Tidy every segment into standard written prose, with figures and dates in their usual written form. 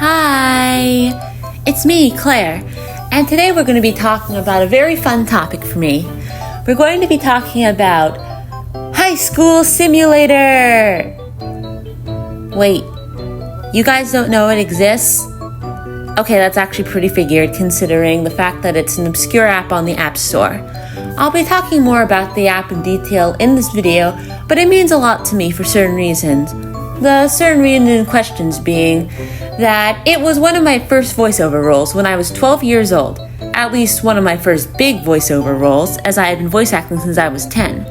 Hi, it's me, Claire, and today we're going to be talking about a very fun topic for me. We're going to be talking about High School Simulator! Wait, you guys don't know it exists? Okay, that's actually pretty figured considering the fact that it's an obscure app on the App Store. I'll be talking more about the app in detail in this video, but it means a lot to me for certain reasons. The certain reason in questions being that it was one of my first voiceover roles when I was 12 years old, at least one of my first big voiceover roles, as I had been voice acting since I was 10.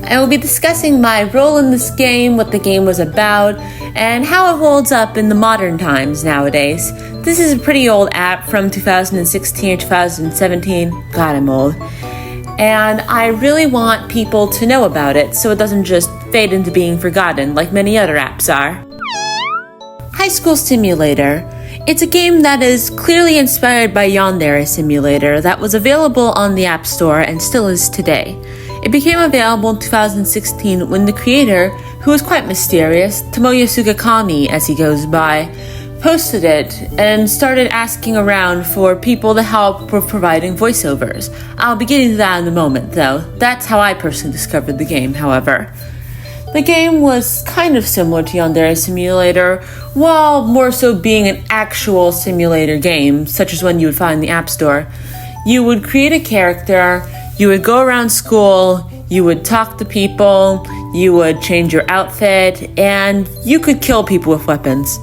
I will be discussing my role in this game, what the game was about, and how it holds up in the modern times nowadays. This is a pretty old app from 2016 or 2017. God, I'm old. And I really want people to know about it so it doesn't just fade into being forgotten like many other apps are. High School Simulator. It's a game that is clearly inspired by Yandere Simulator that was available on the App Store and still is today. It became available in 2016 when the creator, who is quite mysterious, Tomoya Sugikami as he goes by, posted it and started asking around for people to help with providing voiceovers. I'll be getting to that in a moment though. That's how I personally discovered the game, however. The game was kind of similar to Yandere Simulator, while more so being an actual simulator game, such as one you would find in the App Store. You would create a character, you would go around school, you would talk to people, you would change your outfit, and you could kill people with weapons.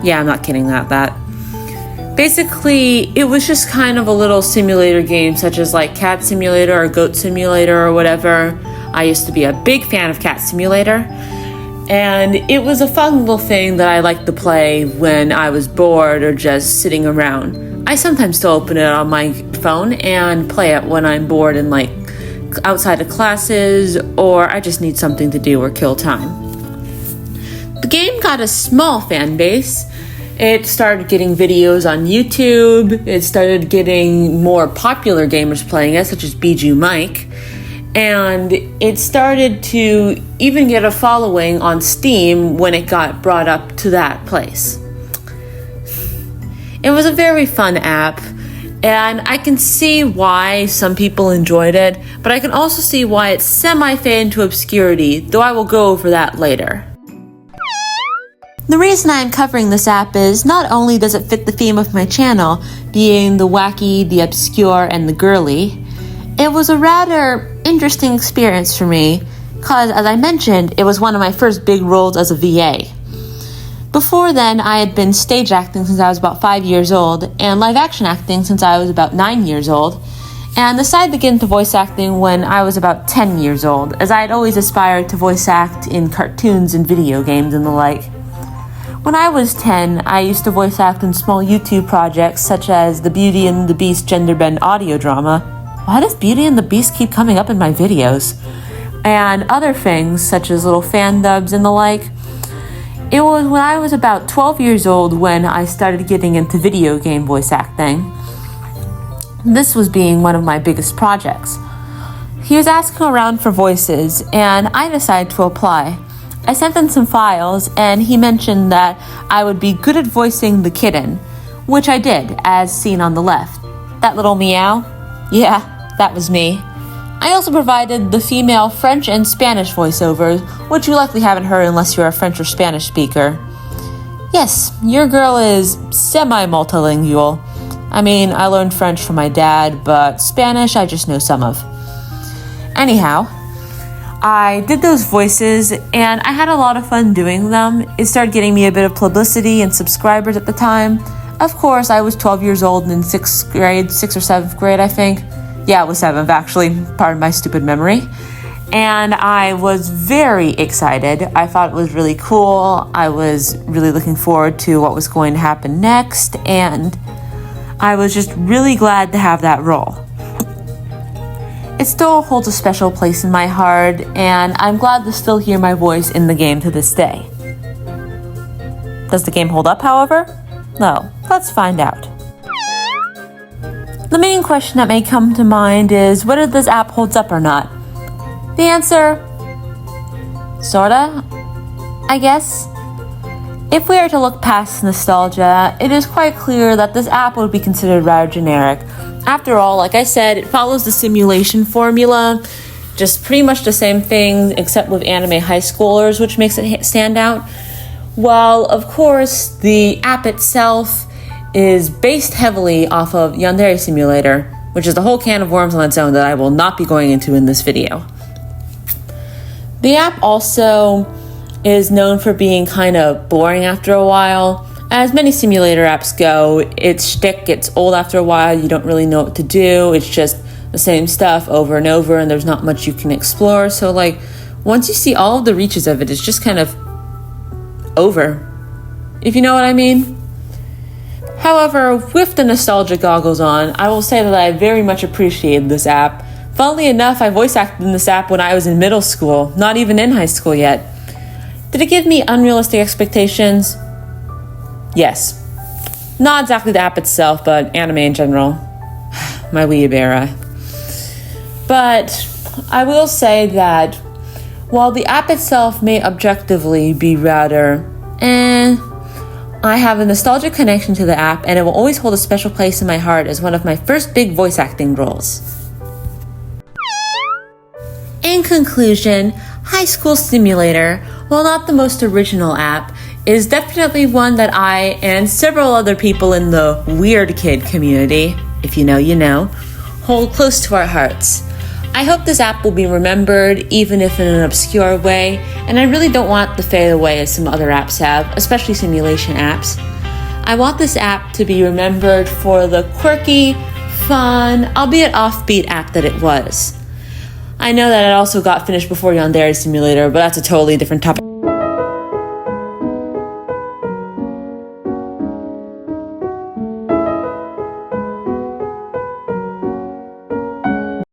Yeah, I'm not kidding about that. Basically, it was just kind of a little simulator game, such as like Cat Simulator or Goat Simulator or whatever. I used to be a big fan of Cat Simulator, and it was a fun little thing that I liked to play when I was bored or just sitting around. I sometimes still open it on my phone and play it when I'm bored and like outside of classes, or I just need something to do or kill time. The game got a small fan base. It started getting videos on YouTube. It started getting more popular gamers playing it, such as Bijou Mike. And it started to even get a following on Steam when it got brought up to that place. It was a very fun app, and I can see why some people enjoyed it, but I can also see why it semi-faded into obscurity, though I will go over that later. The reason I am covering this app is not only does it fit the theme of my channel, being the wacky, the obscure, and the girly, it was a rather interesting experience for me, because as I mentioned, it was one of my first big roles as a VA. Before then, I had been stage acting since I was about 5 years old, and live action acting since I was about 9 years old, and decided to get into voice acting when I was about 10 years old, as I had always aspired to voice act in cartoons and video games and the like. When I was 10, I used to voice act in small YouTube projects such as the Beauty and the Beast gender bend audio drama. Why does Beauty and the Beast keep coming up in my videos? And other things such as little fan dubs and the like. It was when I was about 12 years old when I started getting into video game voice acting. This was being one of my biggest projects. He was asking around for voices, and I decided to apply. I sent in some files, and he mentioned that I would be good at voicing the kitten, which I did, as seen on the left. That little meow? Yeah, that was me. I also provided the female French and Spanish voiceovers, which you likely haven't heard unless you're a French or Spanish speaker. Yes, your girl is semi-multilingual. I mean, I learned French from my dad, but Spanish I just know some of. Anyhow, I did those voices, and I had a lot of fun doing them. It started getting me a bit of publicity and subscribers at the time. Of course, I was 12 years old and in 6th grade, 6th or 7th grade, I think. Yeah, it was 7th, actually, pardon my stupid memory. And I was very excited. I thought it was really cool. I was really looking forward to what was going to happen next, and I was just really glad to have that role. It still holds a special place in my heart, and I'm glad to still hear my voice in the game to this day. Does the game hold up, however? No, let's find out. The main question that may come to mind is whether this app holds up or not. The answer, sorta, I guess. If we are to look past nostalgia, it is quite clear that this app would be considered rather generic. After all, like I said, it follows the simulation formula, just pretty much the same thing except with anime high schoolers, which makes it stand out. While, of course, the app itself is based heavily off of Yandere Simulator, which is the whole can of worms on its own that I will not be going into in this video. The app also is known for being kind of boring after a while. As many simulator apps go, its shtick gets old after a while. You don't really know what to do. It's just the same stuff over and over, and there's not much you can explore. So, once you see all of the reaches of it, it's just kind of over, if you know what I mean. However, with the nostalgia goggles on, I will say that I very much appreciated this app. Funnily enough, I voice acted in this app when I was in middle school, not even in high school yet. Did it give me unrealistic expectations? Yes. Not exactly the app itself, but anime in general. My weeb era. But I will say that while the app itself may objectively be rather I have a nostalgic connection to the app, and it will always hold a special place in my heart as one of my first big voice acting roles. In conclusion, High School Simulator, while not the most original app, is definitely one that I and several other people in the weird kid community, if you know, you know, hold close to our hearts. I hope this app will be remembered, even if in an obscure way, and I really don't want it to fade away as some other apps have, especially simulation apps. I want this app to be remembered for the quirky, fun, albeit offbeat app that it was. I know that it also got finished before Yandere Simulator, but that's a totally different topic.